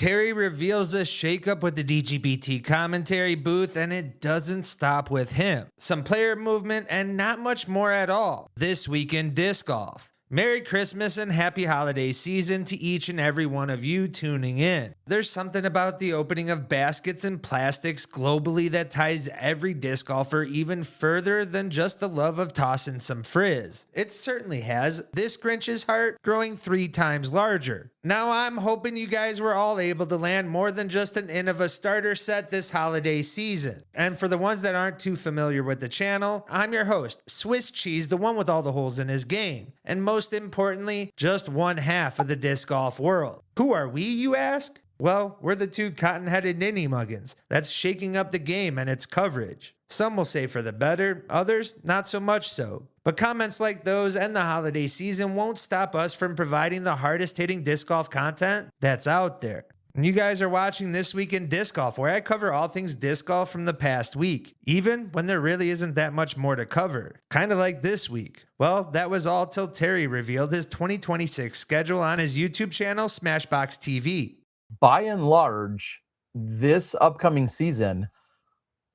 Terry reveals a shakeup with the DGBT commentary booth, and it doesn't stop with him. Some player movement and not much more at all. This week in disc golf. Merry Christmas and happy holiday season to each and every one of you tuning in. There's something about the opening of baskets and plastics globally that ties every disc golfer even further than just the love of tossing some frizz. It certainly has this Grinch's heart growing 3 times larger. Now I'm hoping you guys were all able to land more than just an Innova starter set this holiday season. And for the ones that aren't too familiar with the channel, I'm your host, Swiss Cheese, the one with all the holes in his game. And most importantly, just one half of the disc golf world. Who are we, you ask? Well, we're the 2 cotton-headed ninny muggins that's shaking up the game and its coverage. Some will say for the better, others not so much so. But comments like those and the holiday season won't stop us from providing the hardest hitting disc golf content that's out there. And you guys are watching This Week in Disc Golf, where I cover all things disc golf from the past week, even when there really isn't that much more to cover. Kind of like this week. Well, that was all till Terry revealed his 2026 schedule on his YouTube channel, Smashbox TV. By and large, this upcoming season,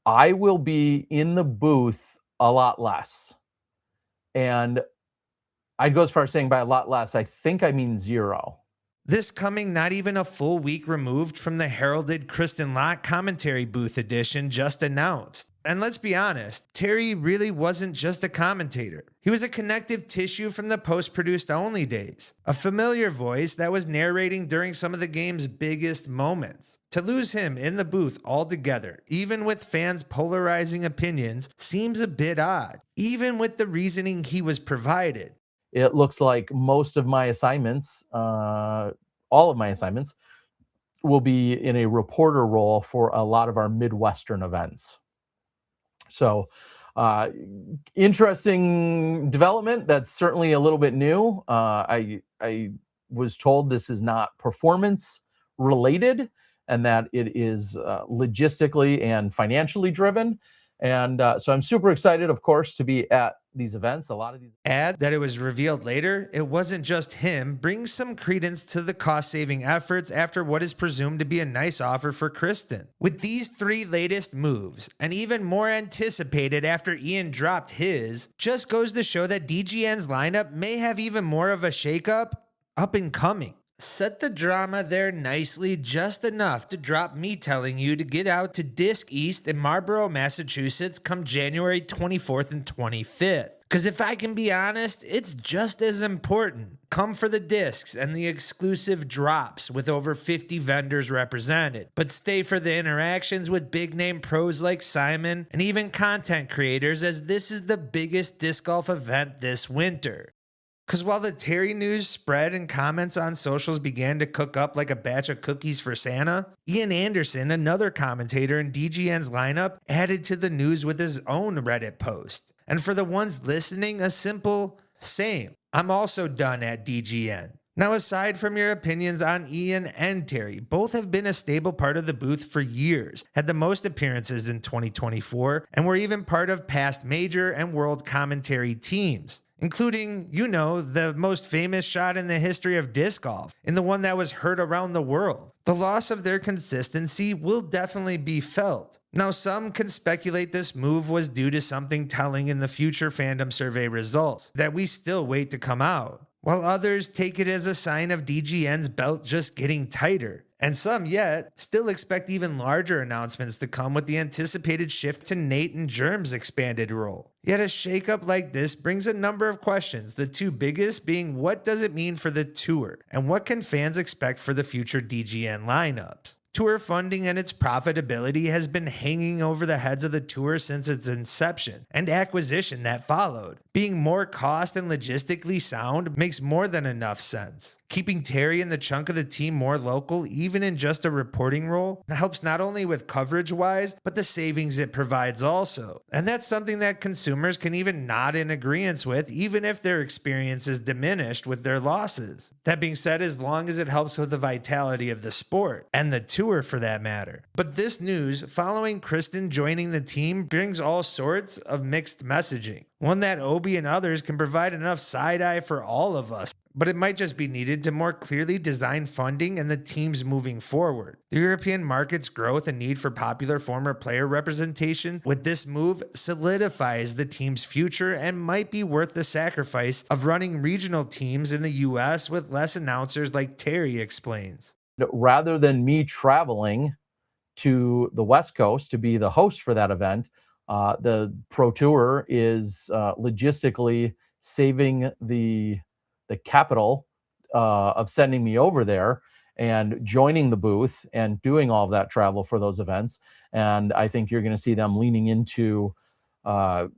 I will be in the booth a lot less. And I'd go as far as saying by a lot less, I think I mean 0. This coming not even a full week removed from the heralded Kristen Lott commentary booth edition just announced. And let's be honest, Terry really wasn't just a commentator. He was a connective tissue from the post-produced only days. A familiar voice that was narrating during some of the game's biggest moments. To lose him in the booth altogether, even with fans' polarizing opinions, seems a bit odd, even with the reasoning he was provided. It looks like most of my assignments, all of my assignments, will be in a reporter role for a lot of our Midwestern events. So interesting development. That's certainly a little bit new. I was told this is not performance related and that it is logistically and financially driven. And so I'm super excited, of course, to be at these events. A lot of these. Add that it was revealed later, it wasn't just him, brings some credence to the cost-saving efforts after what is presumed to be a nice offer for Kristen. With these 3 latest moves, and even more anticipated after Ian dropped his, just goes to show that DGN's lineup may have even more of a shakeup up and coming. Set the drama there nicely, just enough to drop me telling you to get out to Disc East in Marlborough, Massachusetts come January 24th and 25th. Because if I can be honest, it's just as important. Come for the discs and the exclusive drops with over 50 vendors represented. But stay for the interactions with big name pros like Simon and even content creators, as this is the biggest disc golf event this winter. Because while the Terry news spread and comments on socials began to cook up like a batch of cookies for Santa, Ian Anderson, another commentator in DGN's lineup, added to the news with his own Reddit post. And for the ones listening, a simple same. I'm also done at DGN. Now, aside from your opinions on Ian and Terry, both have been a stable part of the booth for years, had the most appearances in 2024, and were even part of past major and world commentary teams. Including, the most famous shot in the history of disc golf, and the one that was heard around the world. The loss of their consistency will definitely be felt. Now, some can speculate this move was due to something telling in the future fandom survey results that we still wait to come out, while others take it as a sign of DGN's belt just getting tighter. And some yet still expect even larger announcements to come with the anticipated shift to Nate and Germ's expanded role. Yet a shakeup like this brings a number of questions, the 2 biggest being what does it mean for the tour, and what can fans expect for the future DGN lineups? Tour funding and its profitability has been hanging over the heads of the tour since its inception and acquisition that followed. Being more cost and logistically sound makes more than enough sense. Keeping Terry and the chunk of the team more local, even in just a reporting role, helps not only with coverage-wise, but the savings it provides also. And that's something that consumers can even nod in agreement with, even if their experience is diminished with their losses. That being said, as long as it helps with the vitality of the sport, and the tour for that matter. But this news, following Kristen joining the team, brings all sorts of mixed messaging. One that Obi and others can provide enough side-eye for all of us. but it might just be needed to more clearly design funding and the teams moving forward. The European market's growth and need for popular former player representation with this move solidifies the team's future and might be worth the sacrifice of running regional teams in the US with less announcers, like Terry explains. Rather than me traveling to the West Coast to be the host for that event, the Pro Tour is logistically saving the capital of sending me over there and joining the booth and doing all of that travel for those events. And I think you're going to see them leaning into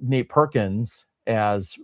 Nate Perkins as,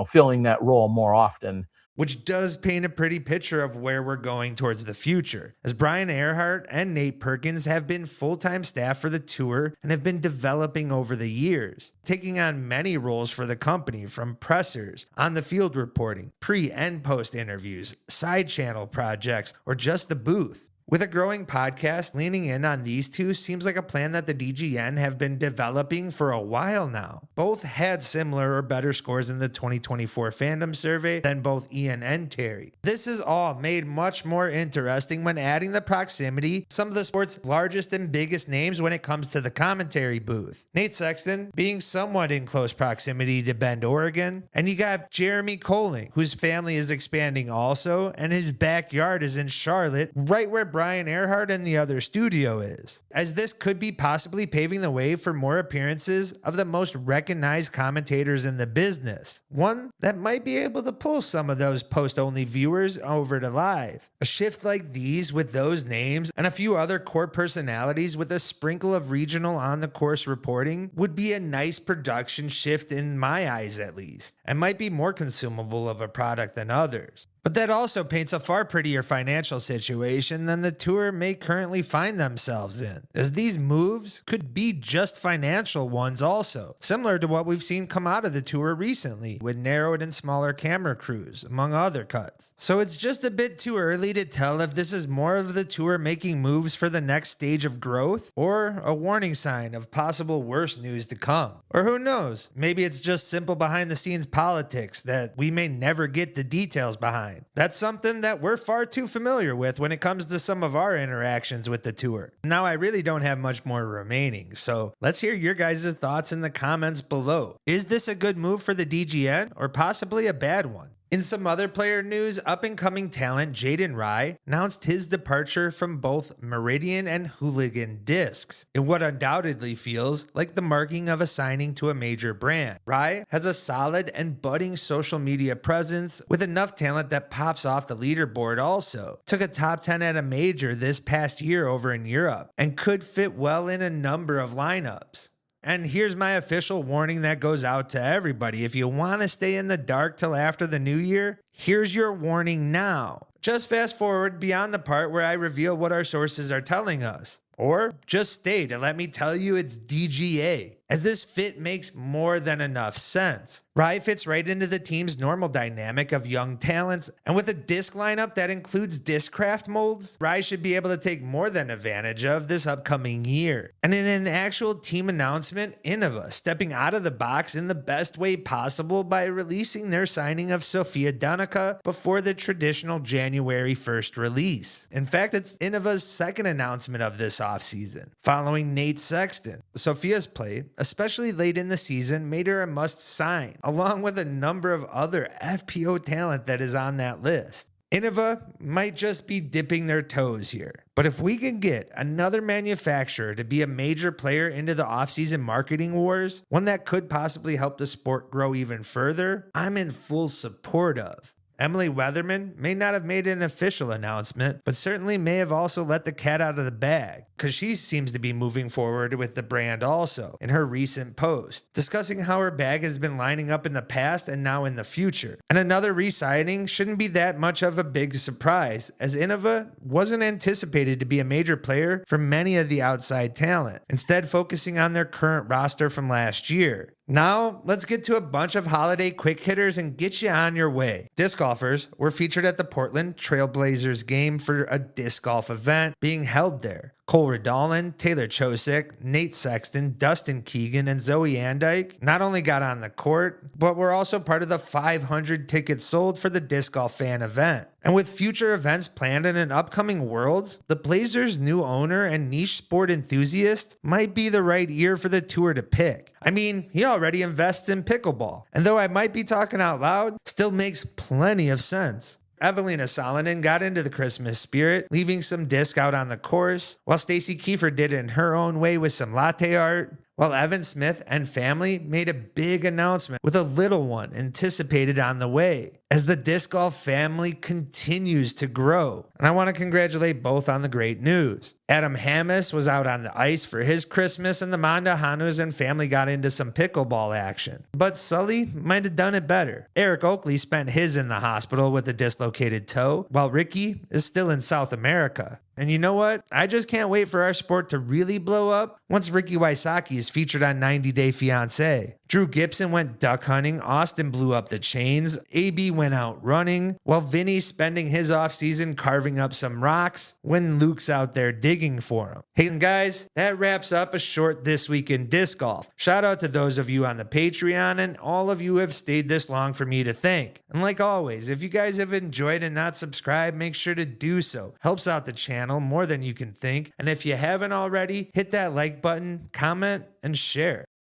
filling that role more often. Which does paint a pretty picture of where we're going towards the future, as Brian Earhart and Nate Perkins have been full-time staff for the tour and have been developing over the years, taking on many roles for the company, from pressers, on-the-field reporting, pre- and post-interviews, side channel projects, or just the booth. With a growing podcast, leaning in on these two seems like a plan that the DGN have been developing for a while now. Both had similar or better scores in the 2024 fandom survey than both Ian and Terry. This is all made much more interesting when adding the proximity some of the sport's largest and biggest names when it comes to the commentary booth. Nate Sexton being somewhat in close proximity to Bend, Oregon, and you got Jeremy Colling, whose family is expanding also, and his backyard is in Charlotte, right where Brian Earhart and the other studio is, as this could be possibly paving the way for more appearances of the most recognized commentators in the business. One that might be able to pull some of those post-only viewers over to live. A shift like these with those names and a few other core personalities with a sprinkle of regional on-the-course reporting would be a nice production shift in my eyes at least, and might be more consumable of a product than others. But that also paints a far prettier financial situation than the tour may currently find themselves in, as these moves could be just financial ones also, similar to what we've seen come out of the tour recently with narrowed and smaller camera crews, among other cuts. So it's just a bit too early to tell if this is more of the tour making moves for the next stage of growth, or a warning sign of possible worse news to come. Or who knows, maybe it's just simple behind the scenes politics that we may never get the details behind. That's something that we're far too familiar with when it comes to some of our interactions with the tour. Now, I really don't have much more remaining, so let's hear your guys' thoughts in the comments below. Is this a good move for the DGN, or possibly a bad one? In some other player news, up-and-coming talent Jaden Rye announced his departure from both Meridian and Hooligan Discs, in what undoubtedly feels like the marking of a signing to a major brand. Rye has a solid and budding social media presence with enough talent that pops off the leaderboard also. Took a top 10 at a major this past year over in Europe, and could fit well in a number of lineups. And here's my official warning that goes out to everybody. If you want to stay in the dark till after the new year, here's your warning now. Just fast forward beyond the part where I reveal what our sources are telling us. Or just stay to let me tell you it's DGA, as this fit makes more than enough sense. Rye fits right into the team's normal dynamic of young talents, and with a disc lineup that includes Discraft molds, Rye should be able to take more than advantage of this upcoming year. And in an actual team announcement, Innova stepping out of the box in the best way possible by releasing their signing of Sofia Danica before the traditional January 1st release. In fact, it's Innova's second announcement of this offseason, following Nate Sexton. Sophia's play, especially late in the season, made her a must-sign, along with a number of other FPO talent that is on that list. Innova might just be dipping their toes here, but if we can get another manufacturer to be a major player into the offseason marketing wars, one that could possibly help the sport grow even further, I'm in full support of. Emily Weatherman may not have made an official announcement, but certainly may have also let the cat out of the bag, because she seems to be moving forward with the brand also in her recent post, discussing how her bag has been lining up in the past and now in the future. And another re-signing shouldn't be that much of a big surprise, as Innova wasn't anticipated to be a major player for many of the outside talent, instead focusing on their current roster from last year. Now, let's get to a bunch of holiday quick hitters and get you on your way. Disc golfers were featured at the Portland Trailblazers game for a disc golf event being held there. Cole Redolin, Taylor Chosick, Nate Sexton, Dustin Keegan, and Zoe Andike not only got on the court, but were also part of the 500 tickets sold for the disc golf fan event. And with future events planned in an upcoming Worlds, the Blazers' new owner and niche sport enthusiast might be the right year for the tour to pick. I mean, he already invests in pickleball, and though I might be talking out loud, still makes plenty of sense. Evelina Salonen got into the Christmas spirit, leaving some disc out on the course, while Stacy Kiefer did it in her own way with some latte art, while Evan Smith and family made a big announcement with a little one anticipated on the way, as the disc golf family continues to grow. And I want to congratulate both on the great news. Adam Hammis was out on the ice for his Christmas, and the Manda Hanus and family got into some pickleball action. But Sully might have done it better. Eric Oakley spent his in the hospital with a dislocated toe, while Ricky is still in South America. And you know what? I just can't wait for our sport to really blow up once Ricky Wysocki is featured on 90 Day Fiancé. Drew Gibson went duck hunting, Austin blew up the chains, AB went out running, while Vinny's spending his offseason carving up some rocks when Luke's out there digging for him. Hey guys, that wraps up a short This Week in Disc Golf. Shout out to those of you on the Patreon and all of you who have stayed this long for me to thank. And like always, if you guys have enjoyed and not subscribed, make sure to do so. Helps out the channel more than you can think. And if you haven't already, hit that like button, comment, and share.